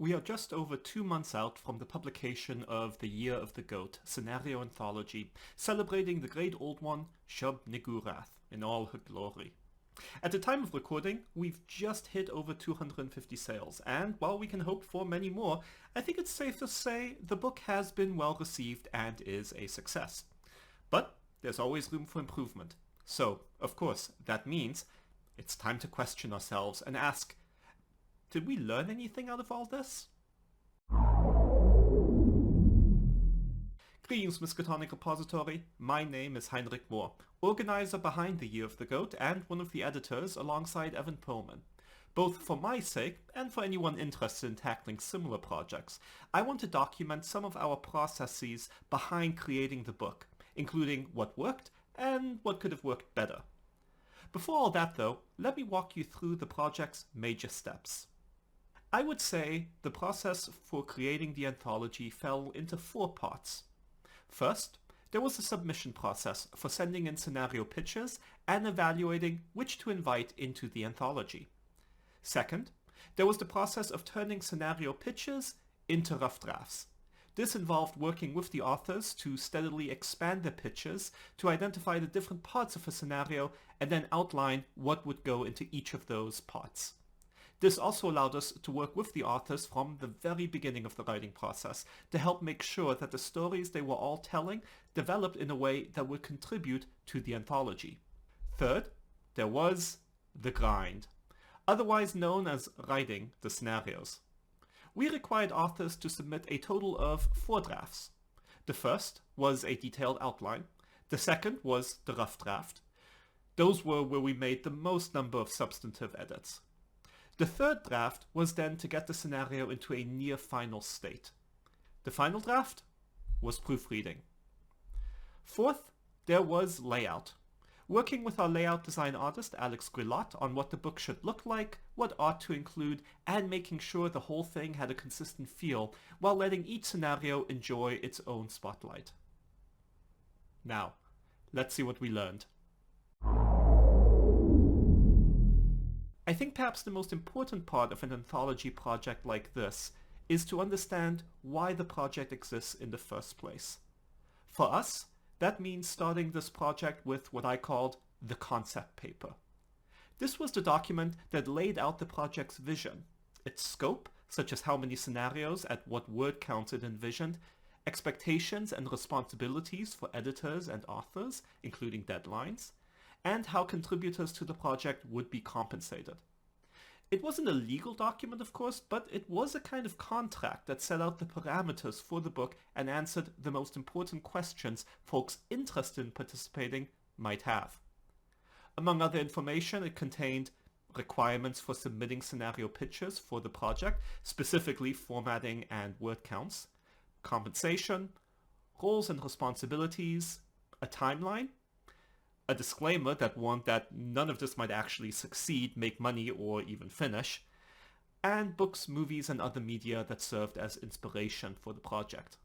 We are just over 2 months out from the publication of The Year of the Goat, Scenario Anthology, celebrating the great old one, Shub Nigurath, in all her glory. At the time of recording, we've just hit over 250 sales, and while we can hope for many more, I think it's safe to say the book has been well received and is a success. But there's always room for improvement. So, of course, that means it's time to question ourselves and ask, did we learn anything out of all this? Greetings, Miskatonic Repository. My name is Heinrich Mohr, organizer behind The Year of the Goat and one of the editors alongside Evan Perlman. Both for my sake and for anyone interested in tackling similar projects, I want to document some of our processes behind creating the book, including what worked and what could have worked better. Before all that though, let me walk you through the project's major steps. I would say the process for creating the anthology fell into 4 parts. First, there was the submission process for sending in scenario pitches and evaluating which to invite into the anthology. Second, there was the process of turning scenario pitches into rough drafts. This involved working with the authors to steadily expand their pitches to identify the different parts of a scenario and then outline what would go into each of those parts. This also allowed us to work with the authors from the very beginning of the writing process to help make sure that the stories they were all telling developed in a way that would contribute to the anthology. Third, there was the grind, otherwise known as writing the scenarios. We required authors to submit a total of 4 drafts. The first was a detailed outline. The second was the rough draft. Those were where we made the most number of substantive edits. The third draft was then to get the scenario into a near final state. The final draft was proofreading. Fourth, there was layout. Working with our layout design artist Alex Grillat on what the book should look like, what art to include, and making sure the whole thing had a consistent feel while letting each scenario enjoy its own spotlight. Now, let's see what we learned. I think perhaps the most important part of an anthology project like this is to understand why the project exists in the first place. For us, that means starting this project with what I called the concept paper. This was the document that laid out the project's vision, its scope, such as how many scenarios at what word counts it envisioned, expectations and responsibilities for editors and authors, including deadlines, and how contributors to the project would be compensated. It wasn't a legal document, of course, but it was a kind of contract that set out the parameters for the book and answered the most important questions folks interested in participating might have. Among other information, it contained requirements for submitting scenario pitches for the project, specifically formatting and word counts, compensation, roles and responsibilities, a timeline, a disclaimer that warned that none of this might actually succeed, make money, or even finish, and books, movies, and other media that served as inspiration for the project.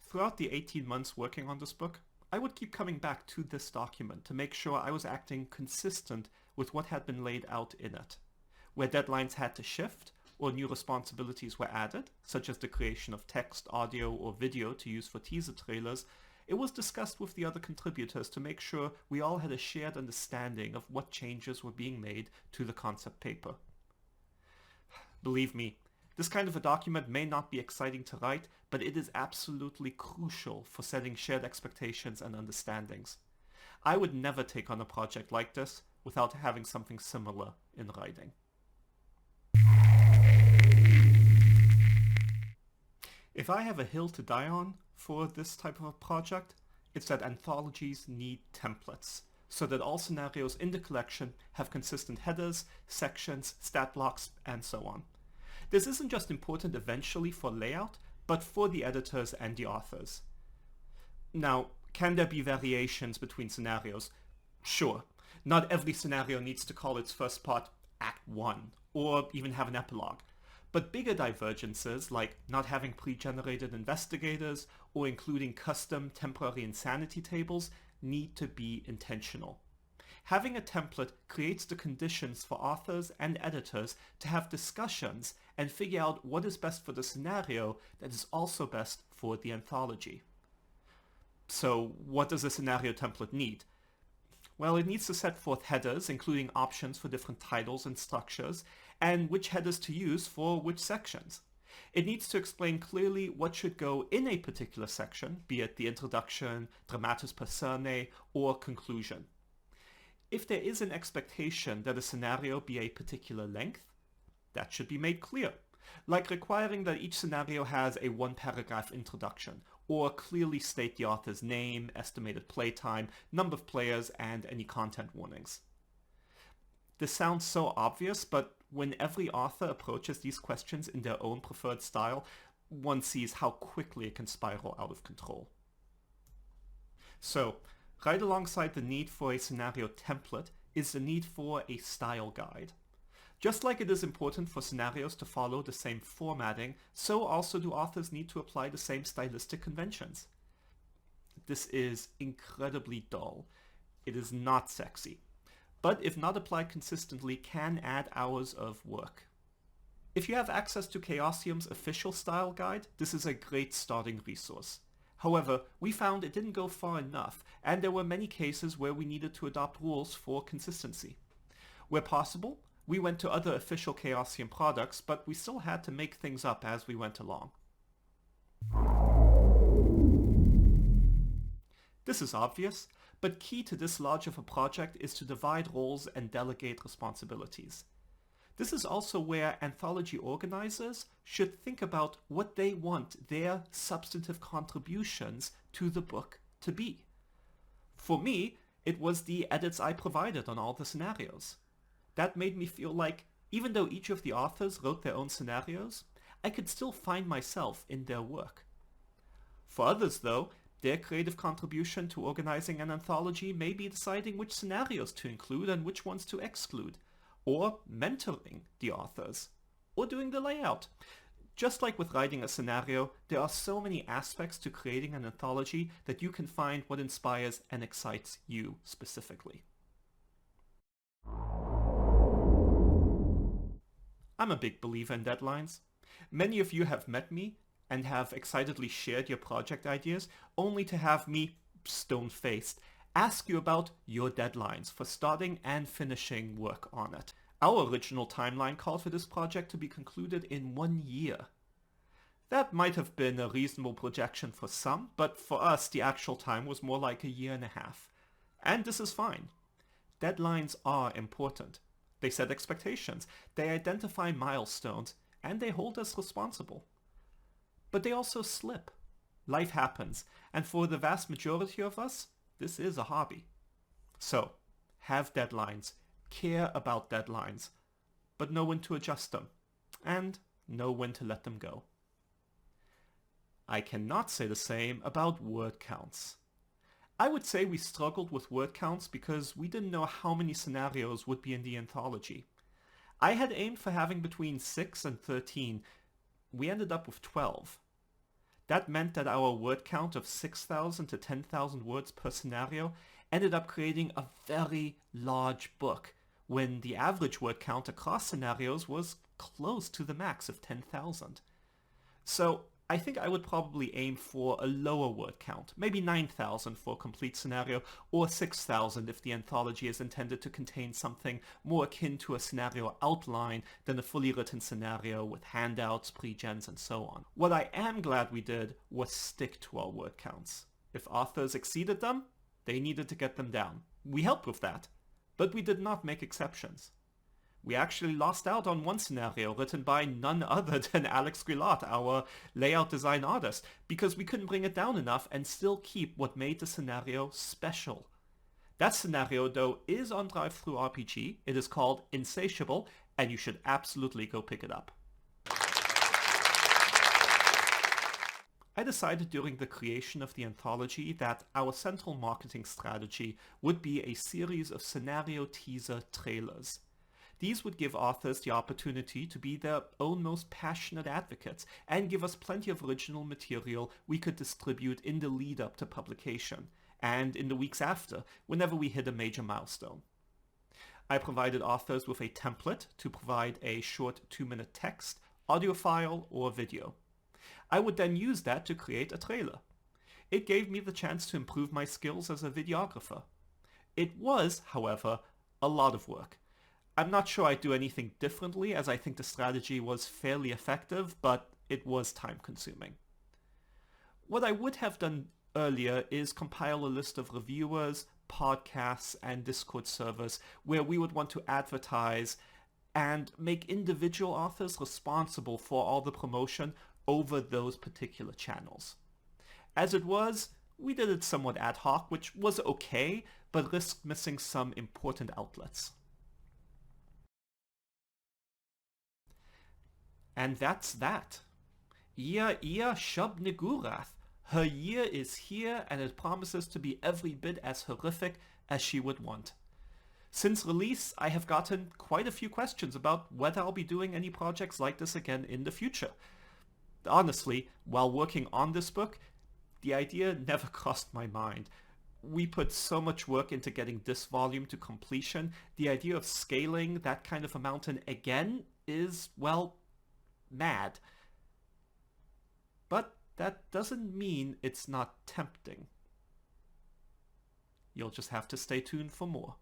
Throughout the 18 months working on this book, I would keep coming back to this document to make sure I was acting consistent with what had been laid out in it. Where deadlines had to shift, or new responsibilities were added, such as the creation of text, audio, or video to use for teaser trailers, it was discussed with the other contributors to make sure we all had a shared understanding of what changes were being made to the concept paper. Believe me, this kind of a document may not be exciting to write, but it is absolutely crucial for setting shared expectations and understandings. I would never take on a project like this without having something similar in writing. If I have a hill to die on for this type of a project, it's that anthologies need templates, so that all scenarios in the collection have consistent headers, sections, stat blocks, and so on. This isn't just important eventually for layout, but for the editors and the authors. Now, can there be variations between scenarios? Sure. Not every scenario needs to call its first part Act 1, or even have an epilogue. But bigger divergences, like not having pre-generated investigators or including custom temporary insanity tables, need to be intentional. Having a template creates the conditions for authors and editors to have discussions and figure out what is best for the scenario that is also best for the anthology. So what does a scenario template need? Well, it needs to set forth headers, including options for different titles and structures, and which headers to use for which sections. It needs to explain clearly what should go in a particular section, be it the introduction, dramatis personae, or conclusion. If there is an expectation that a scenario be a particular length, that should be made clear, like requiring that each scenario has a one-paragraph introduction, or clearly state the author's name, estimated playtime, number of players, and any content warnings. This sounds so obvious, but when every author approaches these questions in their own preferred style, one sees how quickly it can spiral out of control. So, right alongside the need for a scenario template is the need for a style guide. Just like it is important for scenarios to follow the same formatting, so also do authors need to apply the same stylistic conventions. This is incredibly dull. It is not sexy, but if not applied consistently, can add hours of work. If you have access to Chaosium's official style guide, this is a great starting resource. However, we found it didn't go far enough, and there were many cases where we needed to adopt rules for consistency. Where possible, we went to other official Chaosium products, but we still had to make things up as we went along. This is obvious, but key to this large of a project is to divide roles and delegate responsibilities. This is also where anthology organizers should think about what they want their substantive contributions to the book to be. For me, it was the edits I provided on all the scenarios. That made me feel like, even though each of the authors wrote their own scenarios, I could still find myself in their work. For others, though, their creative contribution to organizing an anthology may be deciding which scenarios to include and which ones to exclude, or mentoring the authors, or doing the layout. Just like with writing a scenario, there are so many aspects to creating an anthology that you can find what inspires and excites you specifically. I'm a big believer in deadlines. Many of you have met me and have excitedly shared your project ideas, only to have me, stone-faced, ask you about your deadlines for starting and finishing work on it. Our original timeline called for this project to be concluded in 1 year. That might have been a reasonable projection for some, but for us the actual time was more like 1.5 years. And this is fine. Deadlines are important. They set expectations, they identify milestones, and they hold us responsible. But they also slip. Life happens, and for the vast majority of us, this is a hobby. So, have deadlines, care about deadlines, but know when to adjust them, and know when to let them go. I cannot say the same about word counts. I would say we struggled with word counts because we didn't know how many scenarios would be in the anthology. I had aimed for having between 6 and 13. We ended up with 12. That meant that our word count of 6,000 to 10,000 words per scenario ended up creating a very large book, when the average word count across scenarios was close to the max of 10,000. So I think I would probably aim for a lower word count, maybe 9,000 for a complete scenario, or 6,000 if the anthology is intended to contain something more akin to a scenario outline than a fully written scenario with handouts, pre-gens, and so on. What I am glad we did was stick to our word counts. If authors exceeded them, they needed to get them down. We helped with that, but we did not make exceptions. We actually lost out on one scenario written by none other than Alex Grillat, our layout design artist, because we couldn't bring it down enough and still keep what made the scenario special. That scenario, though, is on DriveThruRPG. It is called Insatiable, and you should absolutely go pick it up. I decided during the creation of the anthology that our central marketing strategy would be a series of scenario teaser trailers. These would give authors the opportunity to be their own most passionate advocates and give us plenty of original material we could distribute in the lead up to publication, and in the weeks after, whenever we hit a major milestone. I provided authors with a template to provide a short 2-minute text, audio file, or video. I would then use that to create a trailer. It gave me the chance to improve my skills as a videographer. It was, however, a lot of work. I'm not sure I'd do anything differently, as I think the strategy was fairly effective, but it was time-consuming. What I would have done earlier is compile a list of reviewers, podcasts, and Discord servers where we would want to advertise and make individual authors responsible for all the promotion over those particular channels. As it was, we did it somewhat ad hoc, which was okay, but risked missing some important outlets. And that's that. Ia Shub Nigurath. Her year is here, and it promises to be every bit as horrific as she would want. Since release, I have gotten quite a few questions about whether I'll be doing any projects like this again in the future. Honestly, while working on this book, the idea never crossed my mind. We put so much work into getting this volume to completion. The idea of scaling that kind of a mountain again is, well, mad. But that doesn't mean it's not tempting. You'll just have to stay tuned for more.